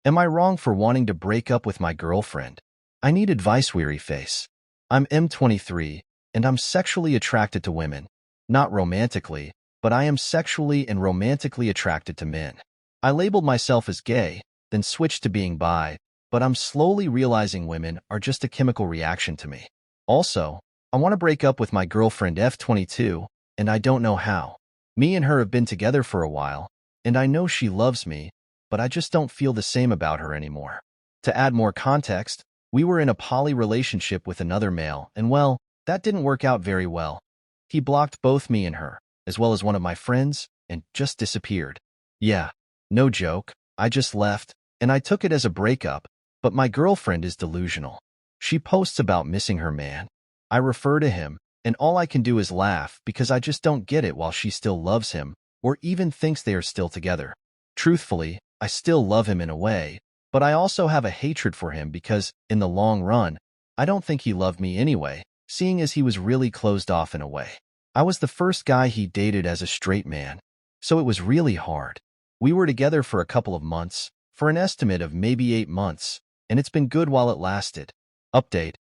Am I wrong for wanting to break up with my girlfriend? I need advice, weary face. I'm M23, and I'm sexually attracted to women. Not romantically, but I am sexually and romantically attracted to men. I labeled myself as gay, then switched to being bi, but I'm slowly realizing women are just a chemical reaction to me. Also, I want to break up with my girlfriend F22, and I don't know how. Me and her have been together for a while, and I know she loves me, but I just don't feel the same about her anymore. To add more context, we were in a poly relationship with another male, and well, that didn't work out very well. He blocked both me and her, as well as one of my friends, and just disappeared. Yeah, no joke, I just left, and I took it as a breakup, but my girlfriend is delusional. She posts about missing her man. I refer to him, and all I can do is laugh because I just don't get it while she still loves him, or even thinks they are still together. Truthfully, I still love him in a way, but I also have a hatred for him because, in the long run, I don't think he loved me anyway, seeing as he was really closed off in a way. I was the first guy he dated as a straight man, so it was really hard. We were together for a couple of months, for an estimate of maybe 8 months, and it's been good while it lasted. Update.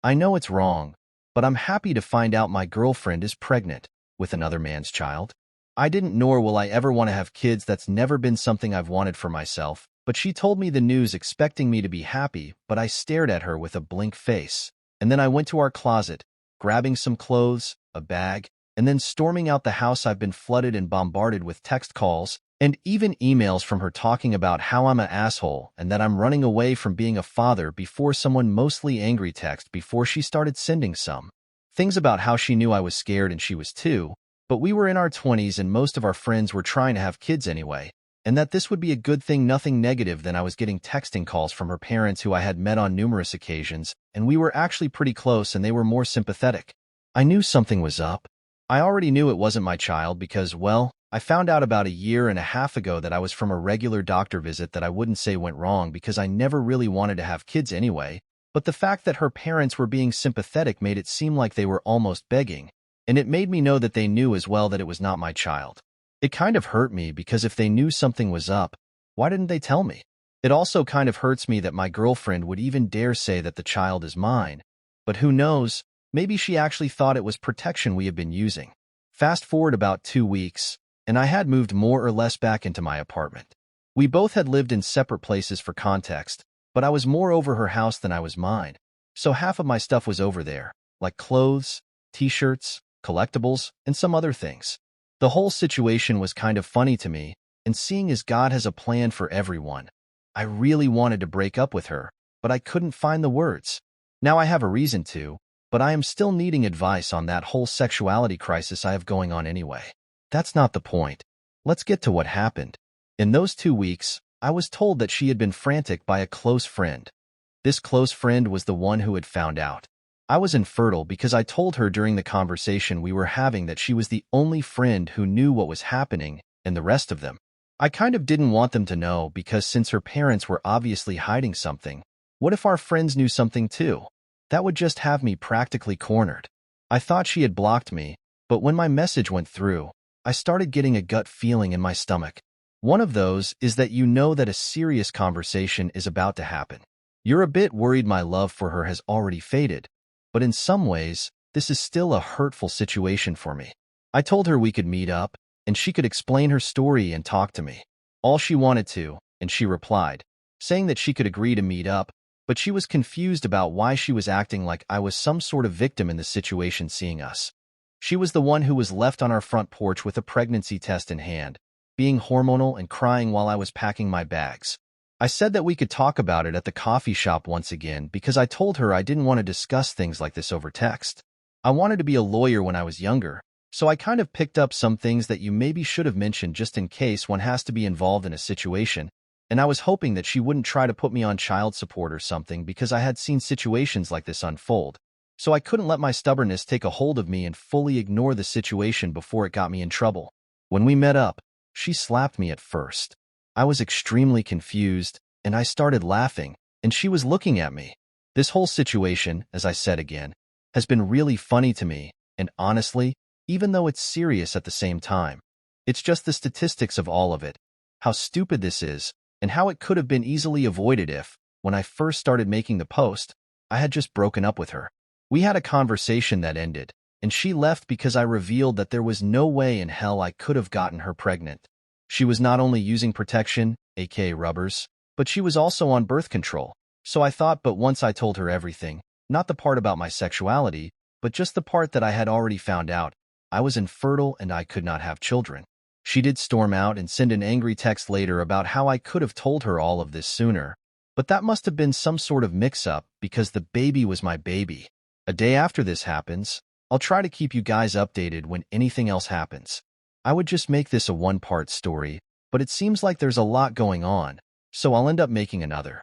I know it's wrong, but I'm happy to find out my girlfriend is pregnant with another man's child. I didn't, nor will I ever want to have kids. That's never been something I've wanted for myself, but she told me the news expecting me to be happy, but I stared at her with a blank face. And then I went to our closet, grabbing some clothes, a bag, and then storming out the house. I've been flooded and bombarded with text calls and even emails from her talking about how I'm an asshole and that I'm running away from being a father before someone mostly angry text before she started sending some things about how she knew I was scared and she was too, but we were in our 20s and most of our friends were trying to have kids anyway, and that this would be a good thing, nothing negative. Then I was getting texting calls from her parents who I had met on numerous occasions, and we were actually pretty close and they were more sympathetic. I knew something was up. I already knew it wasn't my child because, well, I found out about 1.5 years ago that I was from a regular doctor visit that I wouldn't say went wrong because I never really wanted to have kids anyway, but the fact that her parents were being sympathetic made it seem like they were almost begging, and it made me know that they knew as well that it was not my child. It kind of hurt me because if they knew something was up, why didn't they tell me? It also kind of hurts me that my girlfriend would even dare say that the child is mine, but who knows, maybe she actually thought it was protection we have been using. Fast forward about 2 weeks, and I had moved more or less back into my apartment. We both had lived in separate places for context, but I was more over her house than I was mine, so half of my stuff was over there, like clothes, t-shirts, collectibles, and some other things. The whole situation was kind of funny to me, and seeing as God has a plan for everyone, I really wanted to break up with her, but I couldn't find the words. Now I have a reason to, but I am still needing advice on that whole sexuality crisis I have going on anyway. That's not the point. Let's get to what happened. In those 2 weeks, I was told that she had been frantic by a close friend. This close friend was the one who had found out. I was infertile because I told her during the conversation we were having that she was the only friend who knew what was happening, and the rest of them, I kind of didn't want them to know because since her parents were obviously hiding something, what if our friends knew something too? That would just have me practically cornered. I thought she had blocked me, but when my message went through, I started getting a gut feeling in my stomach. One of those is that you know that a serious conversation is about to happen. You're a bit worried my love for her has already faded, but in some ways, this is still a hurtful situation for me. I told her we could meet up, and she could explain her story and talk to me. All she wanted to, and she replied, saying that she could agree to meet up, but she was confused about why she was acting like I was some sort of victim in the situation seeing us. She was the one who was left on our front porch with a pregnancy test in hand, being hormonal and crying while I was packing my bags. I said that we could talk about it at the coffee shop once again because I told her I didn't want to discuss things like this over text. I wanted to be a lawyer when I was younger, so I kind of picked up some things that you maybe should have mentioned just in case one has to be involved in a situation, and I was hoping that she wouldn't try to put me on child support or something because I had seen situations like this unfold. So I couldn't let my stubbornness take a hold of me and fully ignore the situation before it got me in trouble. When we met up, she slapped me at first. I was extremely confused, and I started laughing, and she was looking at me. This whole situation, as I said again, has been really funny to me, and honestly, even though it's serious at the same time, it's just the statistics of all of it, how stupid this is, and how it could have been easily avoided if, when I first started making the post, I had just broken up with her. We had a conversation that ended, and she left because I revealed that there was no way in hell I could have gotten her pregnant. She was not only using protection, aka rubbers, but she was also on birth control. So I thought, but once I told her everything, not the part about my sexuality, but just the part that I had already found out, I was infertile and I could not have children. She did storm out and send an angry text later about how I could have told her all of this sooner. But that must have been some sort of mix-up because the baby was my baby. A day after this happens, I'll try to keep you guys updated when anything else happens. I would just make this a one-part story, but it seems like there's a lot going on, so I'll end up making another.